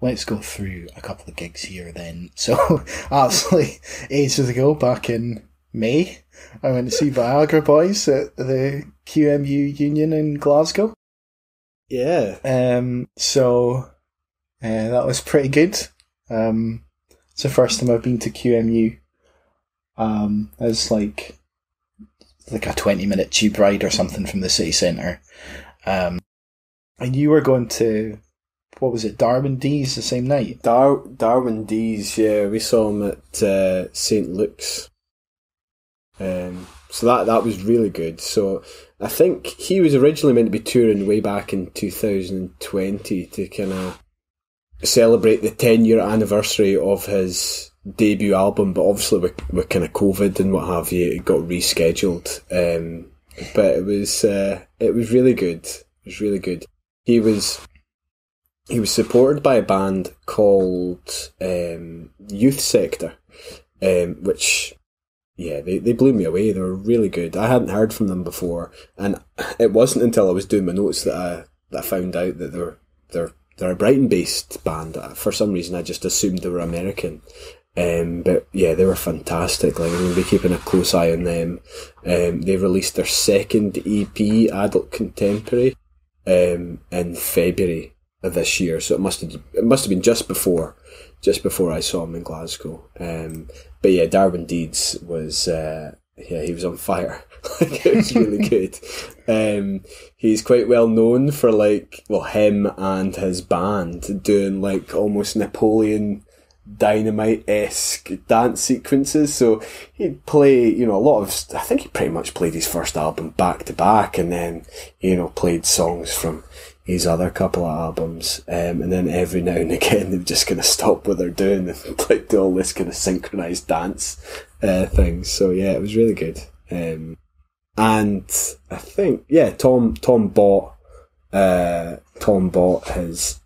let's go through a couple of gigs here then. So, actually, ages ago, back in May, I went to see Viagra Boys at the QMU Union in Glasgow. Yeah. That was pretty good. It's the first time I've been to QMU. It's like a 20-minute tube ride or something from the city centre. And you were going to, what was it, Darwin Deez the same night? Darwin Deez, yeah, we saw him at St. Luke's. So that was really good. So I think he was originally meant to be touring way back in 2020 to kind of celebrate the 10-year anniversary of his debut album, but obviously with kind of COVID and what have you, it got rescheduled. But it was really good. It was really good. He was supported by a band called Youth Sector, which, yeah, they blew me away. They were really good. I hadn't heard from them before, and it wasn't until I was doing my notes that I found out that they're a Brighton-based band. For some reason, I just assumed they were American. But yeah, they were fantastic. Like, I'm going to be keeping a close eye on them. They released their second EP, Adult Contemporary, in February of this year. So it must have been just before I saw him in Glasgow. But yeah, Darwin Deeds was he was on fire. Like, it was really good. He's quite well known for him and his band doing like almost Napoleon Dynamite-esque dance sequences. So he'd play, I think he pretty much played his first album back to back, and then, played songs from his other couple of albums, and then every now and again they've just kind of stop what they're doing and like do all this kind of synchronized dance things. So yeah, it was really good. And I think, yeah, Tom bought his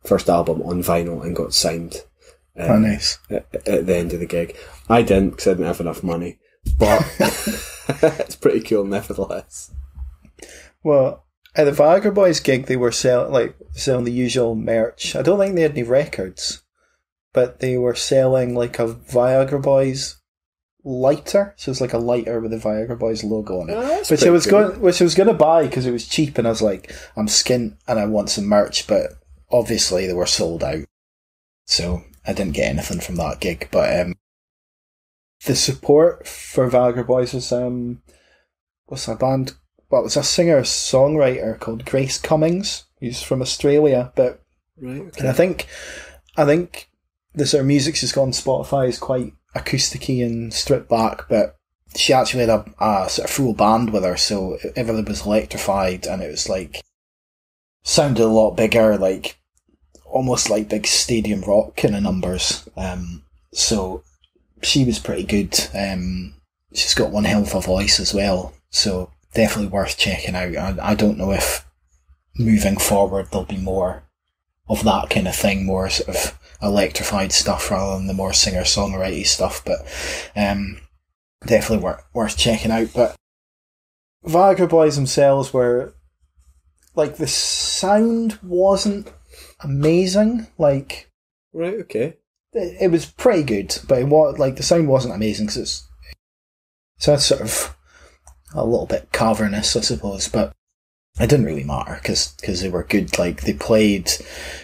first album on vinyl and got signed. Nice. At the end of the gig. I didn't, because I didn't have enough money, but it's pretty cool nevertheless. Well, at the Viagra Boys gig, they were selling the usual merch. I don't think they had any records, but they were selling like a Viagra Boys lighter. So it's like a lighter with the Viagra Boys logo on it, which I was going to buy because it was cheap, and I was like, I'm skint and I want some merch, but obviously they were sold out, so I didn't get anything from that gig. But the support for Viagra Boys was what's a band? Well, it was a singer-songwriter called Grace Cummings, who's from Australia. But right, okay. And I think the sort of music she's got on Spotify is quite acousticy and stripped back, but she actually had a sort of full band with her, so everything was electrified, and it was like sounded a lot bigger, like almost like big stadium rock kind of numbers. So she was pretty good. She's got one hell of a voice as well, so definitely worth checking out. I don't know if moving forward there'll be more of that kind of thing, more sort of electrified stuff rather than the more singer-songwriter stuff, but definitely worth checking out. But Viagra Boys themselves were, like, the sound wasn't amazing. Like, right, okay, it was pretty good, but the sound wasn't amazing because it's sort of a little bit cavernous, I suppose, but it didn't really matter because they were good. Like, they played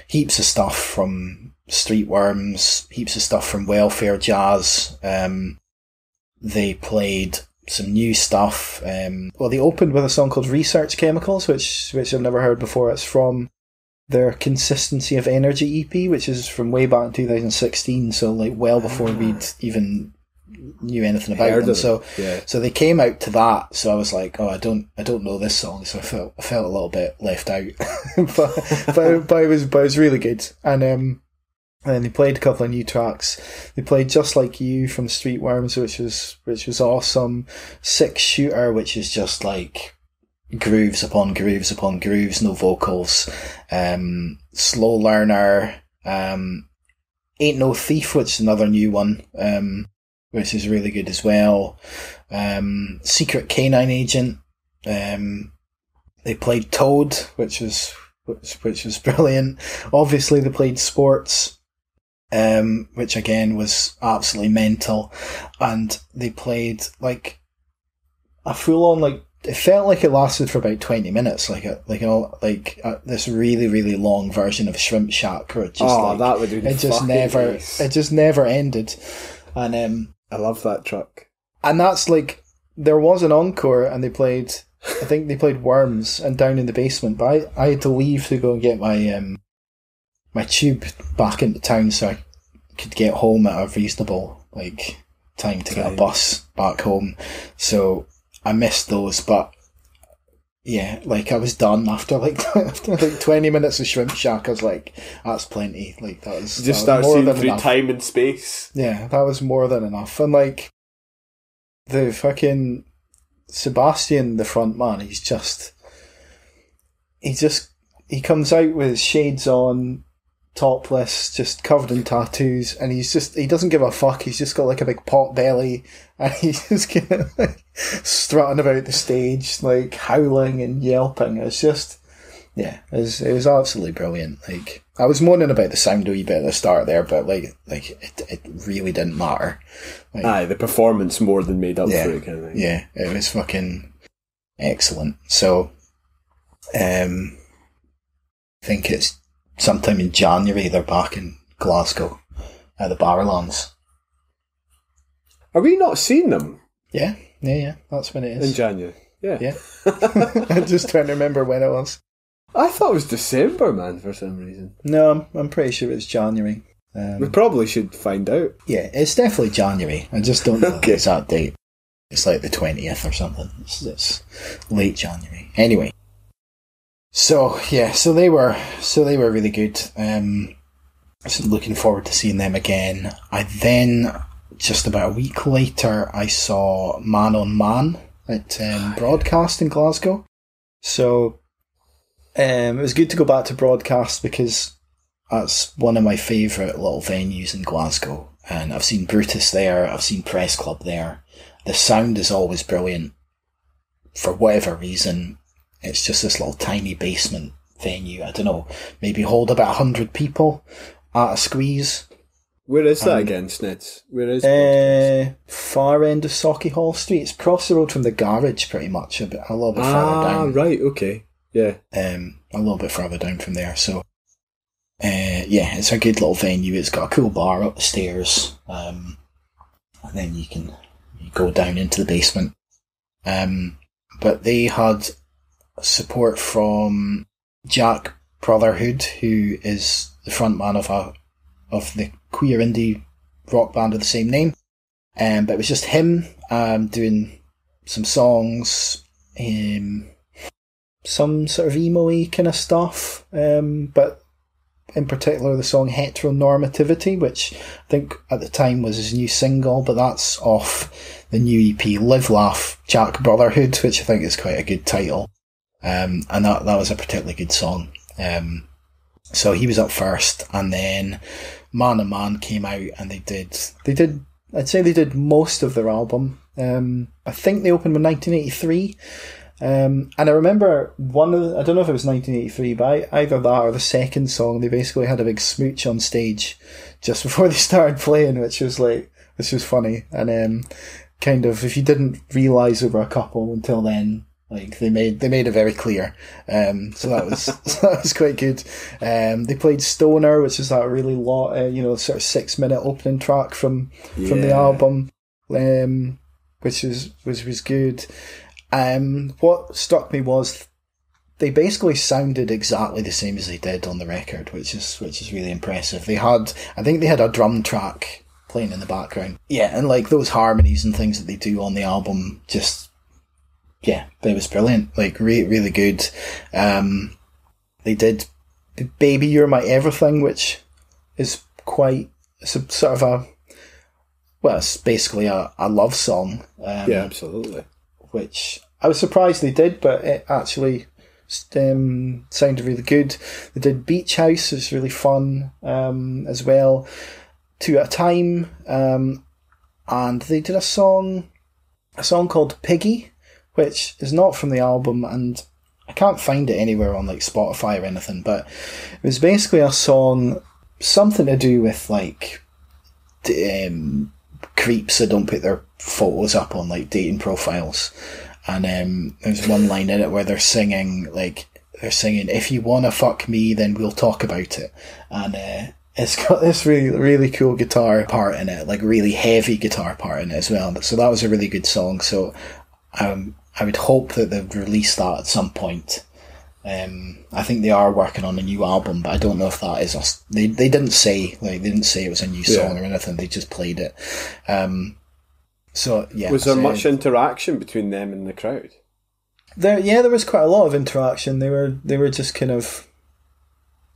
heaps of stuff from Streetworms, heaps of stuff from Welfare Jazz. They played some new stuff. They opened with a song called Research Chemicals, which I've never heard before. It's from their Consistency of Energy EP, which is from way back in 2016, so like well before we'd even knew anything about them. So they came out to that, so I was like, I don't know this song, so I felt a little bit left out. but it was really good. And then they played a couple of new tracks. They played Just Like You from Streetworms, which was awesome. Six Shooter, which is just like grooves upon grooves upon grooves, no vocals. Slow Learner, Ain't No Thief, which is another new one, which is really good as well. Secret Canine Agent. They played Toad, which was which was brilliant. Obviously, they played Sports, which again was absolutely mental, and they played like a full on like. It felt like it lasted for about 20 minutes, this really, really long version of Shrimp Shack, where it just that would be it just never ended. And I love that truck. And that's like, there was an encore, and I think they played Worms and Down in the Basement, but I had to leave to go and get my my tube back into town so I could get home at a reasonable time to get a bus back home. So I missed those, but yeah, I was done after 20 minutes of Shrimp Shack. I was like, that's plenty. That was just start seeing through time and space. Yeah, that was more than enough. And the fucking Sebastian, the front man, he comes out with his shades on, topless, just covered in tattoos, and he doesn't give a fuck. He's just got a big pot belly, and he's just kind of strutting about the stage, howling and yelping. It's just, yeah, it was absolutely brilliant. I was moaning about the sound a wee bit at the start there, but it really didn't matter. The performance more than made up for it, kind of thing. Yeah, it was fucking excellent. So, I think it's sometime in January they're back in Glasgow at the Barrowlands. Are we not seeing them? Yeah, that's when it is. In January, yeah. I'm just trying to remember when it was. I thought it was December, man, for some reason. No, I'm pretty sure it's January. We probably should find out. Yeah, it's definitely January. I just don't know the exact date. It's the 20th or something. It's late January. Anyway. So they were really good. Just looking forward to seeing them again. I then, just about a week later, I saw Man on Man at Broadcast in Glasgow. So it was good to go back to Broadcast because that's one of my favourite little venues in Glasgow. And I've seen Brutus there, I've seen Press Club there. The sound is always brilliant. For whatever reason, it's just this little tiny basement venue. I don't know, maybe hold about 100 people at a squeeze. Where is that again, Snedds? Where is far end of Sauchiehall Street. It's across the road from the garage, pretty much. A little bit further down. Ah, right, okay. Yeah. A little bit further down from there. So, it's a good little venue. It's got a cool bar up the stairs. And then you go down into the basement. But they had support from Jack Brotherhood, who is the frontman of the queer indie rock band of the same name. But it was just him doing some songs, some sort of emo-y kind of stuff, but in particular the song Heteronormativity, which I think at the time was his new single, but that's off the new EP Live Laugh Jack Brotherhood, which I think is quite a good title. And that was a particularly good song. So he was up first, and then Man and Man came out, and they did I'd say they did most of their album. I think they opened with 1983. And I remember I don't know if it was 1983, but either that or the second song, they basically had a big smooch on stage just before they started playing, which was funny. And kind of, if you didn't realise they were a couple until then, they made it very clear. So that was quite good. They played Stoner, which is that really long, sort of 6-minute opening track from the album, which was good. What struck me was they basically sounded exactly the same as they did on the record, which is really impressive. I think they had a drum track playing in the background. Yeah, and those harmonies and things that they do on the album, it was brilliant. Really good. They did Baby You're My Everything, which is quite sort of it's basically a love song. Yeah, absolutely. Which I was surprised they did, but it actually sounded really good. They did Beach House, it's really fun as well. Two at a Time, and they did a song called Piggy, which is not from the album, and I can't find it anywhere on like Spotify or anything, but it was basically a song, something to do with like creeps that don't put their photos up on like dating profiles. And there's one line in it where they're singing, if you wanna fuck me, then we'll talk about it. And it's got this really, really cool guitar part in it, like really heavy guitar part in it as well. So that was a really good song. So I would hope that they'd release that at some point. I think they are working on a new album, but I don't know if that is they didn't say it was a new song or anything. They just played it. So yeah. Was there much interaction between them and the crowd? There was quite a lot of interaction. They were just kind of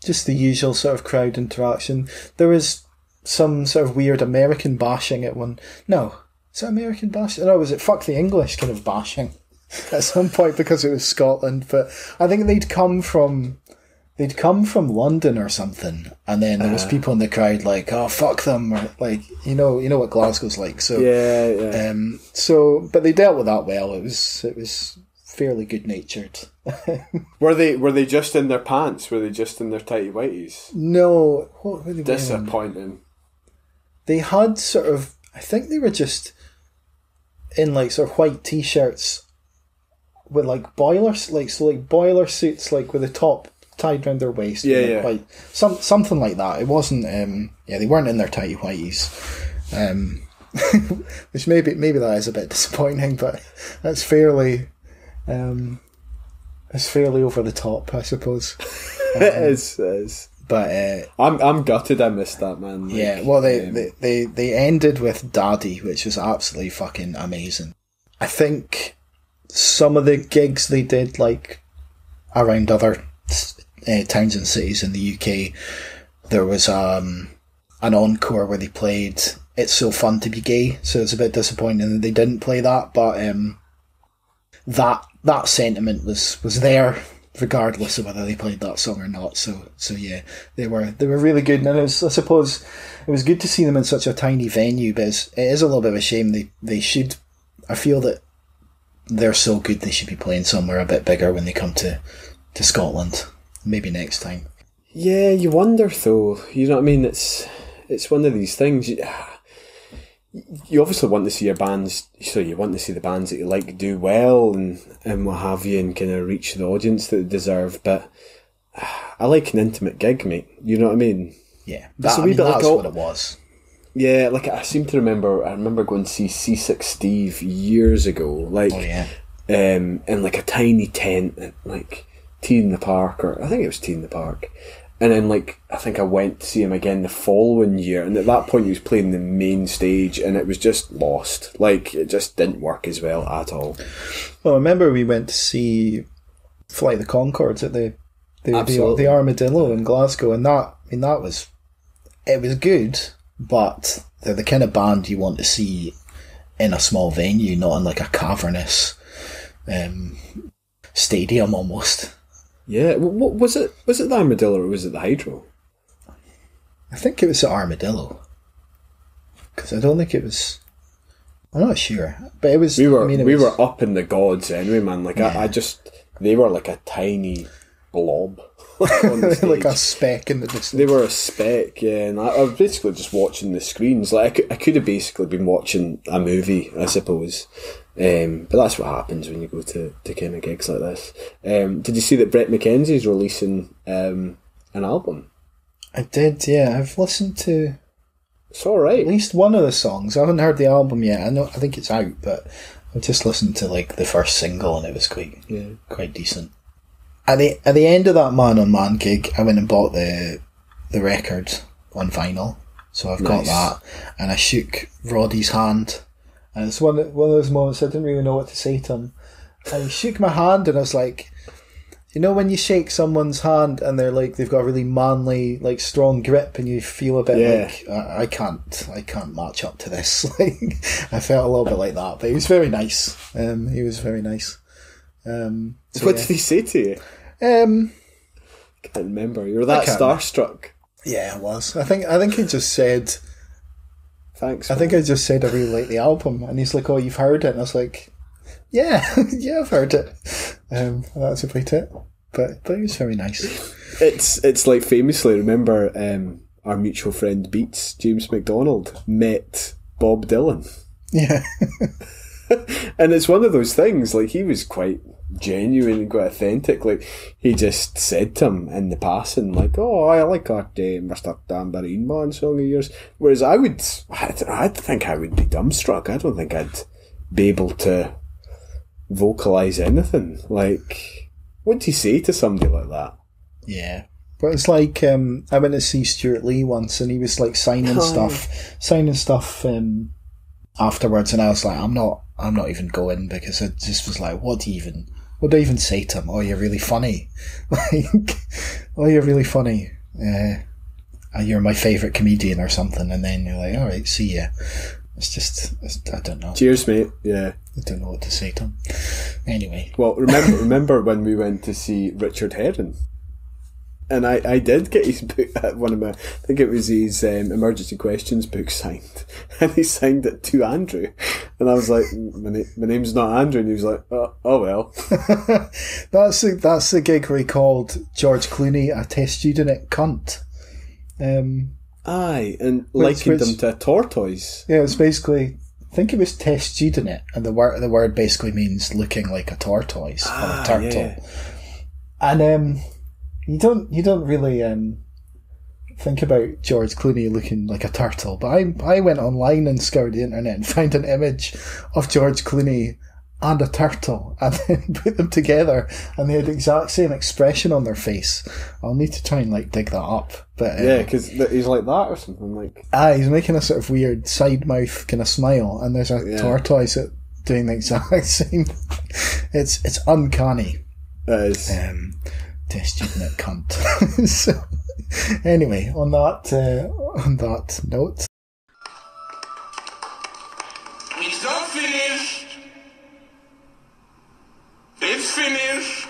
just the usual sort of crowd interaction. There was some sort of weird American bashing at one. No, is it American bashing? No, was it fuck the English kind of bashing at some point because it was Scotland? But I think they'd come from London or something, and then there was people in the crowd like, oh fuck them, or like you know what Glasgow's like. So yeah. But they dealt with that well. It was fairly good natured. Were they just in their pants? Were they just in their tighty whities? No. What were they disappointing? Wearing? They had sort of, I think they were just in like sort of white t-shirts with like boiler suits, like with the top tied around their waist. Yeah. White, something like that. It wasn't. They weren't in their tighty whities. Which maybe that is a bit disappointing, but that's fairly. It's fairly over the top, I suppose. It is. But I'm gutted I missed that, man. Yeah, well, they ended with Daddy, which was absolutely fucking amazing. I think some of the gigs they did, like around other towns and cities in the UK, there was an encore where they played "It's So Fun to Be Gay," so it's a bit disappointing that they didn't play that, but that sentiment was there regardless of whether they played that song or not. So yeah, they were really good, and I suppose it was good to see them in such a tiny venue. But it is a little bit of a shame. They should. I feel that they're so good they should be playing somewhere a bit bigger when they come to Scotland. Maybe next time. Yeah, you wonder though. You know what I mean? It's one of these things. You obviously want to see your bands, so you want to see the bands that you like do well and what have you, and kind of reach the audience that they deserve. But I like an intimate gig, mate. You know what I mean? Yeah, that's what it was. Yeah, like I remember going to see Seasick Steve years ago, like in like a tiny tent at like Tea in the Park, or I think it was Tea in the Park. And then, like, I think I went to see him again the following year, and at that point he was playing the main stage, and it was just lost. Like, it just didn't work as well at all. Well, I remember we went to see Flight of the Conchords at the Armadillo in Glasgow, and it was good, but they're the kind of band you want to see in a small venue, not in like a cavernous stadium almost. Yeah, what was it? Was it the Armadillo or was it the Hydro? I think it was the Armadillo, because I don't think it was. I'm not sure, but it was. We were up in the gods anyway, man. Like yeah. They were like a tiny blob, on the stage. Like a speck in the distance. They were a speck, yeah. And I was basically just watching the screens. Like I could have basically been watching a movie, I suppose. But that's what happens when you go to kind of gigs like this. Did you see that Brett McKenzie's releasing an album? I did, yeah. I've listened to. It's all right. At least one of the songs. I haven't heard the album yet. I think it's out, but I just listened to like the first single, and it was quite decent. At the end of that Man on Man gig, I went and bought the record on vinyl, so I've got that, and I shook Roddy's hand. And it's one of those moments I didn't really know what to say to him. And he shook my hand, and I was like, you know when you shake someone's hand and they're like, they've got a really manly, like strong grip, and you feel a bit like, I can't match up to this. Like, I felt a little bit like that, but he was very nice. He was very nice. What did he say to you? Can't remember. You were that starstruck. Yeah, I was. I think he just said, thanks. I think I just said I really like the album, and he's like, "Oh, you've heard it?" And I was like, Yeah, yeah, I've heard it. That's about it. But it was very nice. It's like famously, remember our mutual friend Beats, James McDonald, met Bob Dylan. Yeah. And it's one of those things, like, he was quite genuine and quite authentic. Like, he just said to him in the passing, like, oh, I like that Mr. Tambourine Man song of yours. Whereas I think I would be dumbstruck. I don't think I'd be able to vocalise anything. Like, what do you say to somebody like that? Yeah. But it's like, I went to see Stuart Lee once, and he was like signing stuff afterwards, and I was like, I'm not even going, because it just was like, what do I even say to him? Oh, you're really funny. Like, oh, you're really funny. You're my favourite comedian or something, and then you're like, alright, see ya. I don't know. Cheers, mate. Yeah. I don't know what to say to him. Anyway. Well, remember when we went to see Richard Herring? And I did get his book, I think it was his Emergency Questions book signed. And he signed it to Andrew. And I was like, my name's not Andrew. And he was like, oh well. That's the gig where he called George Clooney a test student cunt. Aye, and likened him to a tortoise. Yeah, it's basically, I think it was test student, and the word basically means looking like a tortoise or a turtle. Yeah. And you don't really think about George Clooney looking like a turtle, but I went online and scoured the internet and found an image of George Clooney and a turtle, and then put them together, and they had the exact same expression on their face. I'll need to try and dig that up. But yeah, because he's like that or something, like. He's making a sort of weird side mouth kind of smile, and there's a tortoise doing the exact same. It's uncanny. It is. Test student cunt. So, anyway, on that note, it's not finished. It's finished.